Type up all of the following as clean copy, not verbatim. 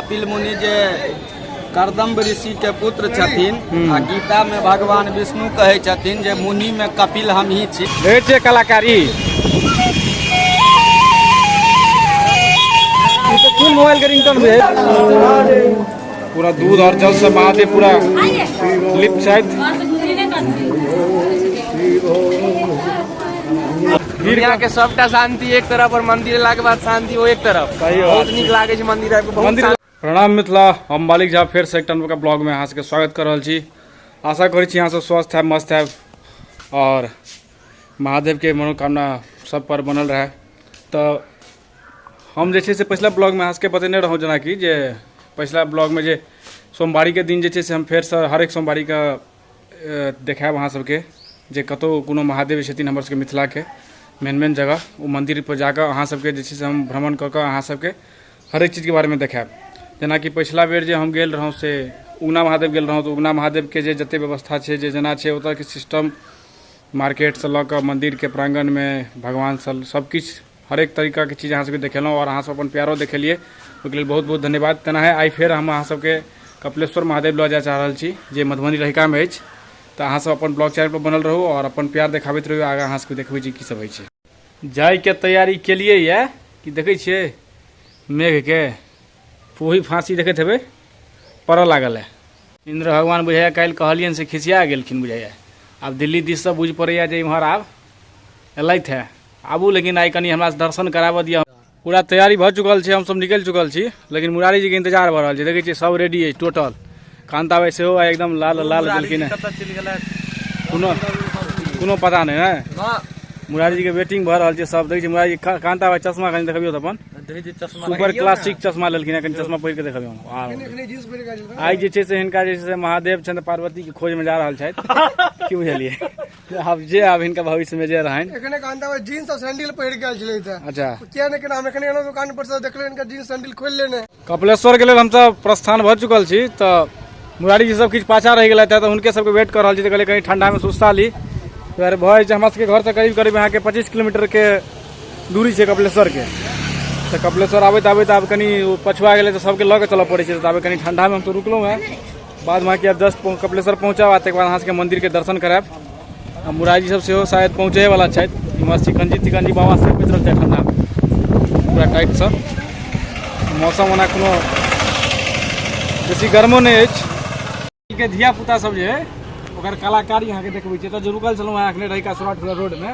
कपिल मुनि जे कर्दम्ब ऋषि के पुत्र छथिन आ गीता में भगवान विष्णु कहे छथिन जे मुनि में कपिल हम ही छी। छै कलाकारी फुल मोबाइल के रिंगटोन भी है। पूरा दूध और जल से महादेव पूरा लिप्त शायद दुनिया के सबटा शांति एक तरफ और मंदिर लागे बाद शांति वो एक तरफ। बहुत निक लागे छै मंदिर। प्रणाम मिथिला, हम मालिक झा फिर से एक टन का ब्लॉग में अहाँ सबके स्वागत कर रहा छी। आशा करै छी अहाँ सब स्वस्थ है, मस्त है और महादेव के मनोकामना सब पर बनल रहे। तो हम जे से पिछला ब्लॉग में अहाँ सबके बतेने रहूँ जना कि जे पिछला ब्लॉग में जे सोमवारी के दिन जे से हम फिर से हर एक सोमवारी का देखाब अहाँ सबके जे कतौ कोनो महादेव छथिन हमर सबके मिथिला के मेन जगह वो मंदिर पर जाकर अहाँ सबके जे से हम भ्रमण कऽ कऽ अहाँ सबके हर एक चीज़ के बारे में देखाब। जेना कि पिछला बेर जे हम गेल रहूँ से उगना महादेव गेल रहूँ तो उगना महादेव के जे जते व्यवस्था छै जे जेना छै ओतऽ के सिस्टम मार्केट से लऽ कऽ मंदिर के प्रांगण में भगवान सब किछ हर एक तरीका के चीज़ अहाँ सबके देखेलहुँ और अहाँ सब अपन प्यारो देखलिए, ओहिके लेल बहुत बहुत धन्यवाद। तेना है आई फेर हम अहाँ सबके कपिलेश्वर महादेव लऽ जाय चाह रहल छी जे मधुबनी रहिका में अछि। तो अहाँ सब अपन ब्लॉग चैनल पर बनल रहू और अपन प्यार देखाबैत रहू, आगे अहाँ सबके देखबै छी की सब होइ छै। जाय के तैयारी केलिए ये कि देखै छियै मेघ के पूही फांसी देखैत हेबै पड़ऽ लागल है। इंद्र भगवान बुझाइया काल्हि कहलियनि से खिसिया गेलखिन बुझाइया। आब दिल्ली दिस से बुझ पड़ैया जे इम्हर आब एलथि है, आबू लेकिन आई कनी हमरा दर्शन कराबऽ दिअ। पूरा तैयारी भऽ चुकल छै, हम सब निकलि चुकल छी, लेकिन मुरारी जी के इंतजार भऽ रहल छै। देखै छियै सब रेडी है टोटल। कांता भाई सेहो एकदम लाल लाल गेलखिन है, कोनो पता नहीं है। मुरारी जी के वेटिंग भऽ रहल छै सब। देखै छियै मुरारी जी कांता भाई चश्मा कनी देखबियौ तऽ अपन सुपर क्लासिक चश्मा लेलखिन है, कनी चश्मा पहिर के देखबियौ। आई जे छै से हिनका जे छै से महादेव चंद्र पार्वती के खोज में जा रहल छथि की बुझलियै। आब हिनका भविष्य में जे रहनि एखने कांता भाई जींस और सैंडल पहिर के आयल छलै त। अच्छा किया ने हम एखने एनो दुकान पर से देखले इनका जींस सैंडल खोल लेने। कपिलेश्वर के लेल हम सब प्रस्थान भऽ चुकल छी। तो मुरारी जी सब किछु पाछा रहि गेलथि है, तो हुनके सबके वेट कर रहल छी। कहलियै कहीं ठंडा में सुस्ता ली यार भऽ जाइ छै। हमरा सबके घर से करीब करीब यहाँ के 25 किलोमीटर के दूरी छै कपिलेश्वर के। तो कपिलेश्वर आबैत आबैत आब कनी पछुआ गेलै तो सबके लऽ के चलऽ पड़ै छै। तो आब कनी ठंडा में हम तो रुकलहुँ है, बाद में कि अब जस्ट कपिलेश्वर पहुँचब तकर बाद अहाँ सबके मंदिर के दर्शन करायब। आ मुरारी जी सब सेहो शायद पहुँचे वाला छथि। इमहर शिकंजी तिकंजी बाबा से पैत रहतै ठंडा में पूरा टाइट सँ। मौसम ओना कोनो बेसी गर्मो नहीं अछि। के धिया पुता सब जे ओकर कलाकारी अहाँ के देखबै छै। तो जे रुकल छलहुँ हैं अखने रहिका सुराठपुरा रोड में,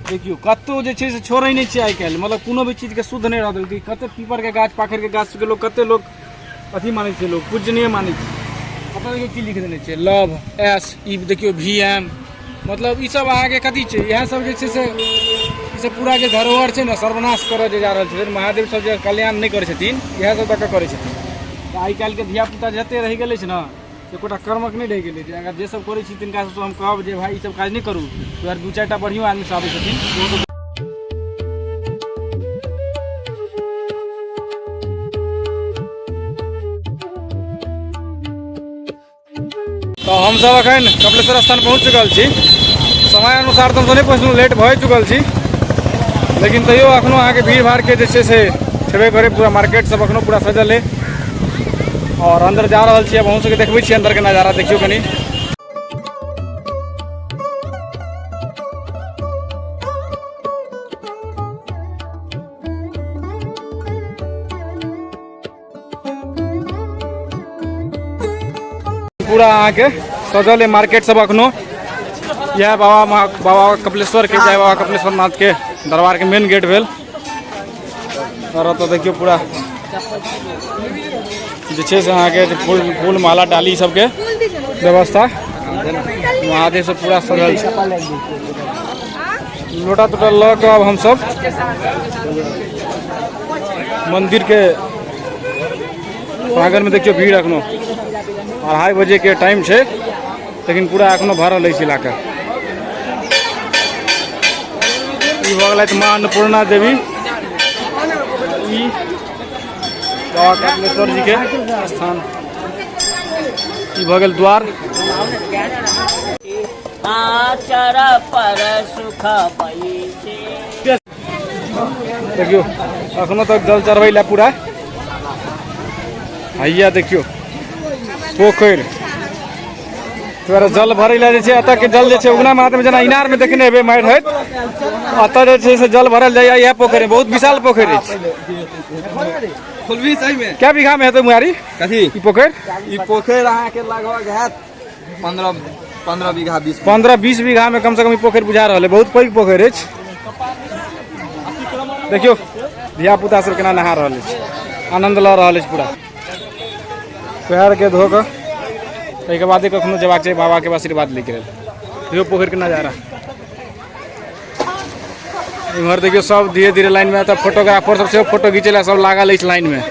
देखियो कतौ जे छै से छोड़ै नहीं छै आइ काल्हि। मतलब कोनो भी चीज के शुद्ध नहीं रह देलकै। कते पीपर के गाछ पाखर के गाछ के लोग कते लोग अथी मानै छै, लोग पूजनीय मानै छै। अपना देखियो की लिख देने छै लव एस ई देखियो VM। मतलब ई सब अहाँ के कथी छै, इएह सब जे छै से ई सब पूरा जे धरोहर छै ने सर्वनाश करऽ जे जा रहल छै। महादेव सब जे कल्याण नहीं करै छथिन इएह सब दऽ कऽ करै छथिन। तो आइ काल्हि के धिया पुता जते रहि गेलै छै ने एकोटा कर्मक नहीं रह गेलै। अगर जे सब करै छी तिनका से हम कहब जे भाई ई सब काज नहीं करू, तो यार दू चारिटा बढ़िया आदमी सब आबै छथिन। तो हम सब अखन कपिलेश्वर स्थान पहुँच चुकल छी। समय अनुसार तो हम नहीं पहुँचलहुँ, लेट भऽ चुकल छी, लेकिन तैयो अखनो अहाँ के भीड़ भाड़ के जे छै से छेबे करे। पूरा मार्केट सब अखनो पूरा सजल है और अंदर जा रहल छी। अब अहूँ सबके देखबै छी अंदर के नजारा, देखियो कनी। पूरा अहाँ के सजल है मार्केट सब अखनो। यह बाबा कपिलेश्वर के जय बाबा कपिलेश्वर नाथ के दरबार के मेन गेट भेल। और तो देखियो पूरा जे छै से अहाँ के फूल माला डाली सबके व्यवस्था महादेव से पूरा सजल छै। लोटा तोटा लऽ कऽ अब हम सब मंदिर के प्रांगण में देखियो भीड़ अखनो 2:30 बजे के टाइम छै, लेकिन पूरा अखनो भरल अछि इलाका। ई भऽ गेलथि माँ अन्नपूर्णा देवी, ई बाबा कपिलेश्वर जी के स्थान, ई भऽ गेल द्वार। देखियो अखनो तक जल चढ़बै ला पूरा हैया देखियो पोखरि तोरा जल भरै लए जे छै एतऽ के जल जे छै उगना महादेव जेना इनार में देखने हेबै मारि होइत एतऽ जे छै से जल भरल जाइए। इएह पोखरि बहुत विशाल पोखरि अछि। खुलबी सही में क्या बीघा में हेतै मुहारी कथी ई पोखरि? ई पोखरि अहाँके लगभग हैत 15 बीघा 15-20 बीघा में कम से कम ई पोखरि बुझा रहल है। बहुत पैघ पोखरि अछि। देखियो धिया पुता सब केना नहा रहल अछि, आनंद लऽ रहल अछि पूरा। पैर के धो कऽ ताहिके बादे कखनो जेबाक चाही बाबा के आशीर्वाद लेके लेल। देखियो पोखरि के नजारा। इम्हर देखियो सब धीरे धीरे लाइन में तब फोटोग्राफर सब से फोटो घीचे ला सब लागल अछि लाइन में।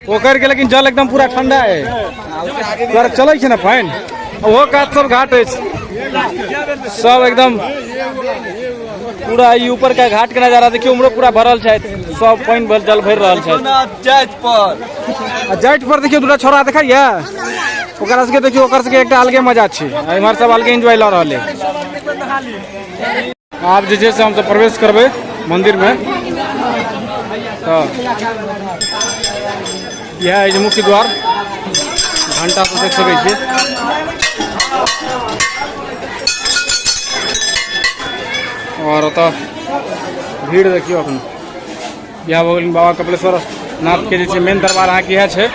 पोखरि के लेकिन जल एकदम पूरा ठंडा है। तोरा चलै छै ना पानि? ओहो कात सब घाट अछि सब एकदम पूरा। ई ऊपर का घाट के नजारा देखियो उम्हरो पूरा भरल छै, सब पानि भर जल भरि रहल छै। जाइत पर देखियो दूटा छोरा देखैया ओकरा सबके देखियो ओकर सबके एकटा अलगे मजा छै। इम्हर सब अलगे एंजॉय लऽ रहल है। आब जे छै से हम सब प्रवेश करबै मंदिर में। तो यह है मुख्य द्वार, घंटा से देख सकै छी। और ओतऽ भीड़ देखियो अखन। यह भऽ गेल बाबा कपिलेश्वर नाथ के जे छै मेन दरबार अहाँके इएह छै।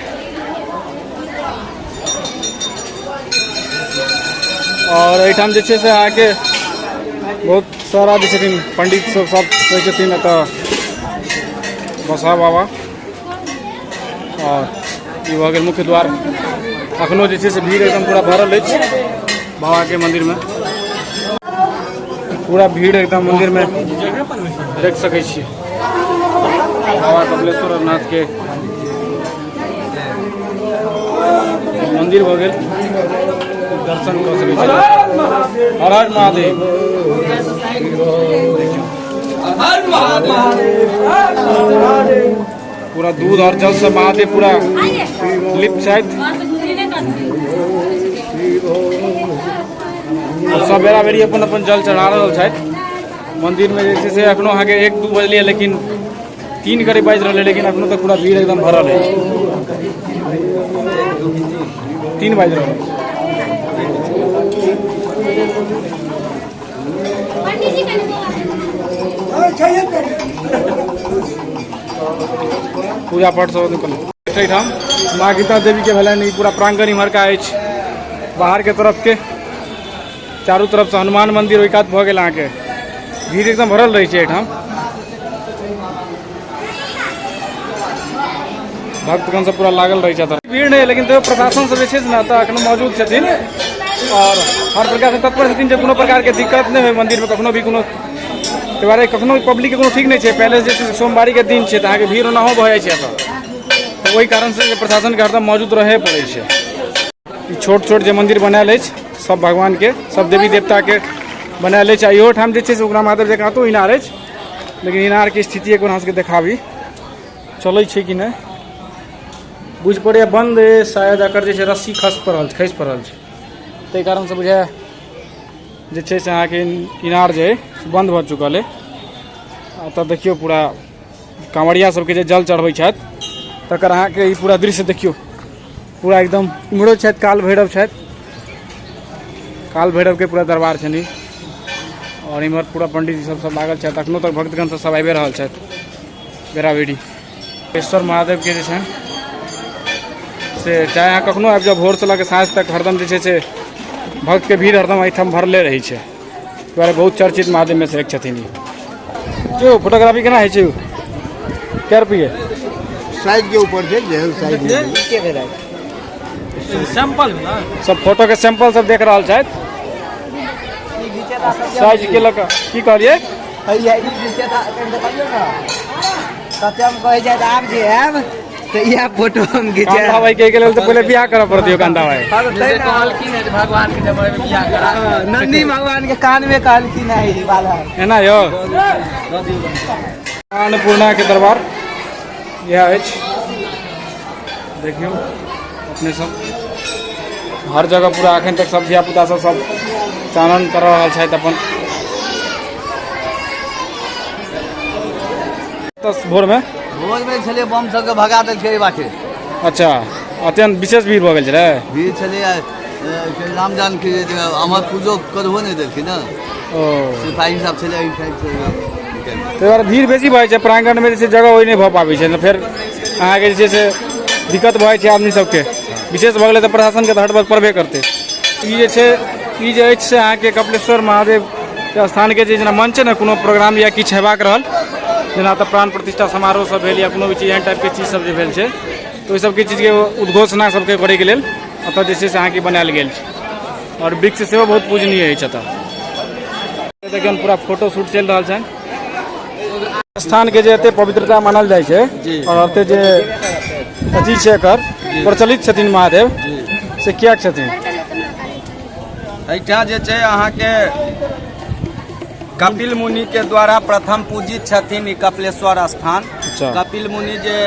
और एहिठाम जे छै से अहाँके बहुत सारा जे छथिन पंडित सब रहै छथिन एतऽ बसा बाबा। और ई भऽ गेल मुख्य द्वार। अखनो जे छै से भीड़ एकदम पूरा भरल अछि बाबा के मंदिर में। पूरा भीड़ एकदम मंदिर में देख सकै छियै। बाबा कपिलेश्वर नाथ के मंदिर भऽ गेल, दर्शन कऽ सकै छियै। हर हर महादेव। पूरा दूध और जल से महादेव पूरा लिप्त छथि। सब बेरा बेरी अपन अपन जल चढ़ा रहल छथि मंदिर में। जे छै से अखनो अहाँके 1-2 बजलिए लेकिन 3 करीब बाजि रहल है, लेकिन अखनो तक पूरा भीड़ एकदम भरल है। 3 बाजि रहल है। पूजा पाठ सब एहिठाम माँ गीता देवी के भेलनि। ई पूरा प्रांगण इम्हर का अछि। बाहर के तरफ के चारू तरफ से हनुमान मंदिर ओहि कात भऽ गेल अहाँके। भीड़ एकदम भरल रहै छै एहिठाम। भक्तगण सब पूरा लागल रहै छथि। भीड़ नहीं है लेकिन तो प्रशासन सब जे छै ने तऽ अखनो मौजूद छथिन और हर प्रकार से तत्पर छथिन जे कोनो प्रकार के दिक्कत नहीं है मंदिर में। कखनो भी कोनो दुआरे कखनो पब्लिक के कोनो ठीक नहीं है। पहले जे छै सोमवारी के दिन छै तऽ अहाँके भीड़ ओनाहो भऽ जाइ छै एतऽ, तऽ ओहि कारण से प्रशासन के हरदम मौजूद रहे पड़ै छै। ई छोट छोट जे मंदिर बनायल अछि सब भगवान के सब देवी देवता के बनायल अछि। इहो ठाम जे छै से उगना महादेव जकाँ तो इनार अछि, लेकिन इनार के स्थिति एक बार अहाँ सबके देखाबी चलै छै कि नहीं। बुझ पड़ैया बंद है शायद, एकर जे छै रस्सी खसि पड़ल छै ताहि कारण से बुझाय जे छै से अहाँके इनार जे बंद भऽ चुकल है। एतऽ देखियो पूरा कांवरिया सबके जे जल चढ़बै छथि तकर अहाँके ई पूरा दृश्य देखियो। पूरा एकदम इम्हरो छथि काल भैरव छथि, काल भैरव के पूरा दरबार छनि। और इम्हर पूरा पंडित जी सब लागल छथि। अखनो तक भक्तगण सब आबि रहल छथि बेरा बेरी। कपिलेश्वर महादेव के जे छनि से चाहे अहाँ कखनो आबि जाउ भोर से लऽ के साँझ तक हरदम जे छै से भक्त के भीड़ हरदम एहिठाम भरले रहै छै। दुआरे बहुत चर्चित महादेव में से एक छथिन। जो फोटोग्राफी केना होइ छै? क्या रुपये साइज के ऊपर छै जे साइज सैंपल ना सब फोटो के सैंपल सब देख रहल छथि। साइज के लऽ कऽ की कहलियै? फोटो हम कांता भाई के लेल तो पहले बियाह करऽ पड़त। कांता भाई कहलखिन है भगवान के जब बियाह करा नंदी भगवान के कान में कहलखिन है वाला है ना यो। अन्नपूर्णा के दरबार यह अछि। देखियो अपने सब हर जगह पूरा अखन तक सब धिया पुता सब चानन कर रहल छथि अपन। 10 भोर में छले बम सबके भगा देलकै बाटे अच्छा अत्यंत विशेष भीड़ भऽ गेल छलै भीड़ छलै राम जानकी अमर पूजो करबो नहि देलखिन ने ओ सिपाही सब छलै एहि साइड से ताहि दुआरे भीड़ बेसी भऽ जाइ छै प्रांगणमे जे छै जगह ओहि नहि भऽ पाबै छै फेर अहाँके जे छै से दिक्कत भऽ जाइ छै आदमी सबके विशेष भऽ गेलै तऽ प्रशासनके तऽ हटबक पड़बे करतै ई जे छै ई जे अछि से अहाँके कपिलेश्वर महादेवके स्थानके जे जेना मंच छै ने कोनो प्रोग्राम या किछु हेबाक रहल जेना तऽ प्राण प्रतिष्ठा समारोह सब भेल या कोनो भी चीज एहन टाइपके चीज सब जे भेल छै तऽ ओहि सबके चीजके उद्घोषणा सबके करैके लेल एतऽ जे छै से अहाँके बनायल गेल छै आओर वृक्ष सेहो बहुत पूजनीय अछि एतऽ देखियौ पूरा फोटो शूट चलि रहल छनि स्थानके जे एते पवित्रता मानल जाइ छै आओर एते जे अथी छै एकर प्रचलित छथिन महादेव से किया छथिन एहिठाम जे छै अहाँके कपिल मुनि के द्वारा प्रथम पूजित छथिन ई कपिलेश्वर स्थान। कपिल मुनि जे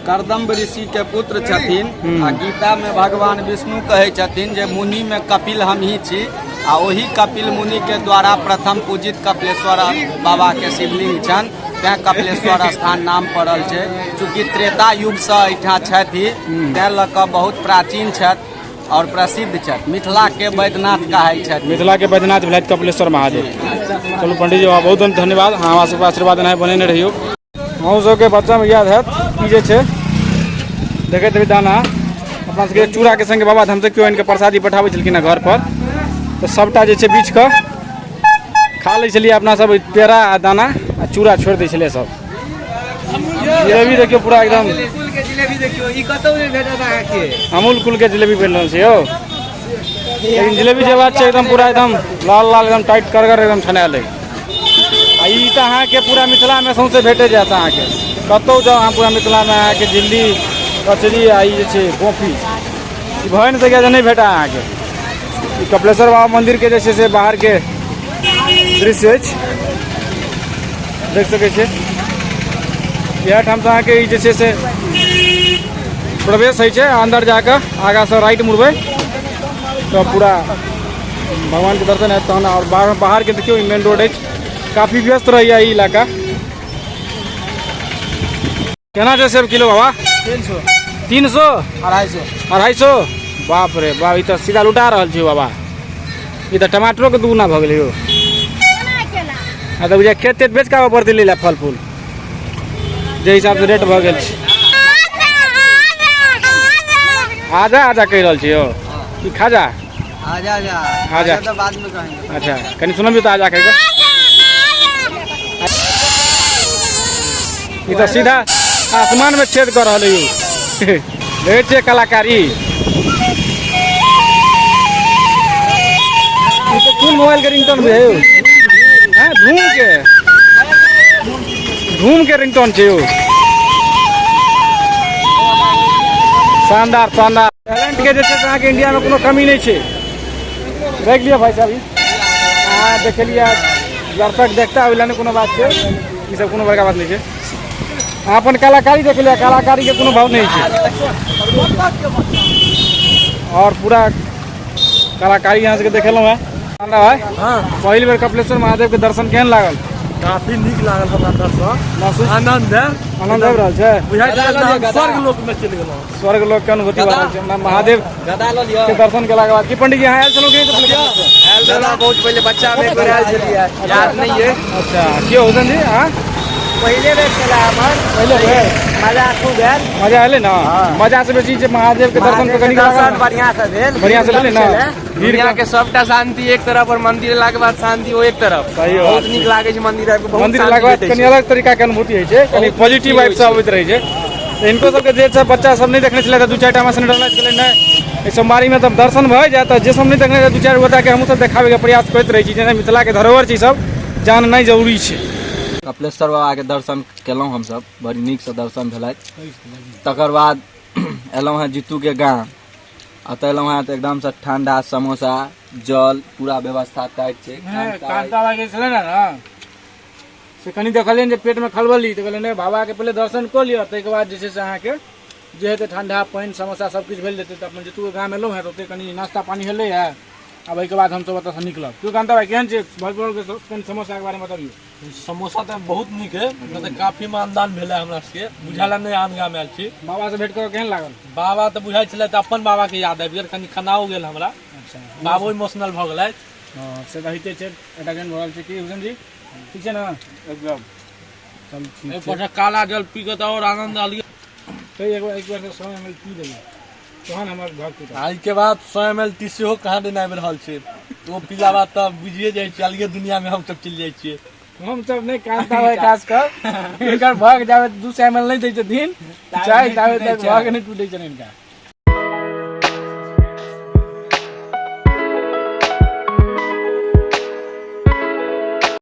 कर्दम्ब ऋषि के पुत्र छथिन आ गीता में भगवान विष्णु कहे छथिन जे मुनि में कपिल हम ही छी आ ओही कपिल मुनि के द्वारा प्रथम पूजित कपिलेश्वर बाबा के शिवलिंग छन तैं कपिलेश्वर स्थान नाम पड़ल छै। चूँकि त्रेता युग से एहिठाम छथि तैं लऽ कऽ बहुत प्राचीन छथि और प्रसिद्ध छथि। मिथिला के वैद्यनाथ कहै छथि। मिथिला के वैद्यनाथ भेलथि कपिलेश्वर महादेव। चलू पंडित जी बहुत बहुत धन्यवाद हमरा सबके आशीर्वाद एनाहि बनेने रहियो। अहूँ सबके बच्चामे याद हैत ई जे छै देखैत हेबै दाना अपना सबके चूड़ा के संगे बाबा धाम से केओ इनके प्रसादी पठाबै छलखिन हैं घर पर तो सबटा जे छै बीच कऽ खा लै छलियै अपना सब पेड़ा आ दाना आ चूड़ा छोड़ि दै छलियै सब। जिलेबी देखियो पूरा एकदम अमूल कुल के जिलेबी बन रहल छै यौ। लेकिन जिलेबी जे बात छै एकदम पूरा एकदम लाल लाल एकदम टाइट करगर एकदम छनायल है। आ ई तऽ अहाँके पूरा मिथिलामे सौंसे भेटे जायत अहाँके कतौ जाउ अहाँ पूरा मिथिलामे अहाँके झिल्ली कचरी आ ई जे छै कॉफी ई भऽ नहि सकैए जे नहि भेटा अहाँके। ई कपिलेश्वर बाबा मंदिर के जे छै से बाहर के दृश्य अछि देख सकै छियै। इएह ठाम से अहाँके ई जे छै से प्रवेश होइ छै अंदर जाकऽ आगाँ से राइट मुड़बै तो पूरा भगवान के दर्शन है तहन। और बाहर के देखियो मेन रोड अछि काफी व्यस्त रहैया ई इलाका। केना छै सेब किलो बाबा? 300 250 बाप रे बाप ई तो सीधा लुटा रहल छी बाबा। ई तो टमाटरो के दुगुना भऽ गेलै यौ। आ तऽ बुझा खेत तेत बेच के आबऽ पड़तै लै फल फूल जे हिसाब से रेट भऽ गेल छै। आजा आजा कहि रहल छी यौ कि खाजा? आजा आजा आजा तो बाद में कहेंगे। अच्छा कनी सुनम भी तो आजा कहि कऽ। ई तो सीधा आसमान में छेद कर रहल है यौ। देखै छियै कलाकारी। ई तो कोन मोबाइल के रिंगटोन है यौ? हैं धूम के रिंगटोन छै यौ। शानदार शानदार टैलेंट के जे छै अहाँके इंडिया में कोनो कमी नहीं छै। देख लिया भाई साहब अहाँ देखलिए दर्शक देखता ओहि लए कोनो बात छै ई सब कोनो बड़का बात नहीं छै। अहाँ अपन कलाकारी देख लिया कलाकारी के कोनो भाव नहीं छै। और पूरा कलाकारी यहाँ से देखेलहुँ है भाई। पहिल बेर कपिलेश्वर महादेव के दर्शन केहन लागल? काफी नीक लागल हमरा दर्शन महसूस आनंद आनंद आबि रहल छै। स्वर्ग लोक में चलि गेलहुँ। स्वर्ग लोक के अनुभूति भऽ रहल छै हमरा महादेव के दर्शन केलाके बाद। की पंडित जी अहाँ आयल छलहुँ कि बहुत पहले बच्चा में आयल छलियै याद नहीं है। अच्छा क्यों हुसैन जी? हाँ पहले बेर छला हमर पहले बेर मजा खूब आयल। मजा आयल ना? मजा से बेसी महादेव के दर्शन पे कनी दर्शन बढ़िया से भेल। बढ़िया से भेलै ना? दुनिया के सबटा शांति एक तरफ और मंदिर लागे बाद शांति वो एक तरफ। बहुत नीक लागे छै मंदिर आबि के। बहुत मंदिर लागे बाद कनी अलग तरीका के अनुभूति होइ छै कनी पॉजिटिव वाइब से अबैत रहै छै। इनको सबके जे सब बच्चा सब नहीं देखने छलै तऽ 2-4 टा हमरा डरलाइट गेलै नहि एहि सोमवारी में तब दर्शन भऽ जाए तऽ जे सब नहीं देखने 2-4 गोटा के हमहूँ सब देखाबे के प्रयास करैत रहै छी जेना मिथिला के धरोहर छै सब जाननाइ जरूरी छै। कपिलेश्वर बाबा के दर्शन केलहुँ हमसब बड़ी नीक से दर्शन भेलथि। तकर बाद एलहुँ हैं जीतू के गाँव अतः एलहुँ हैं तऽ एकदम से ठंडा समोसा जल पूरा व्यवस्था टाइट छै। कांता लागे छलै ना से कनी देखलियनि जे पेट में खलबली तऽ कहलियनि बाबा के पहिले दर्शन कऽ लिअ ताहिके बाद जे छै से अहाँके जे हेतै ठंडा पानि समोसा सब किछु भेल जेतै तऽ अपन जीतू के गाँव एलहुँ हैं तऽ ओतै कनी नाश्ता पानी भेलै है अब एहि के बाद हम सब एतऽ से निकलब क्यों कांता भाई केहन छै भगवान के समोसा के बारे में बताबियो। समोसा तो बहुत निक है, मतलब काफी मानदान भेल है हमरा सबके, बुझाला नहीं आनगा में आयल छी। बाबा से भेंट कर केहन लागल? बाबा तो बुझाई छले त अपन बाबा के याद आबि गेल, कनी खनाओ गेल हमरा। अच्छा बाबो इमोशनल भ गेलै। हां से तऽ होइते छै, एटाकेन भरल छै की हुसैन जी ठीक छै ना एकदम चल ठीक ए छै। पर काला जल पी के तो और आनंद आलिए। तो एक बार से 100 ml पी लेबै तहन हमर घर के आई के बाद 100 ml टी सेहो कहाँ देना आबि रहल छै, तो पीला बात तो बुझिए जाइ छी अलगे दुनिया में हम सब चल जाइ छियै। हम सब नहीं कांता भाई खास कर एकर भाग जावे 200 ml नहीं दै छथिन चाय जावे तक भाग नहीं टूटे छै इनका।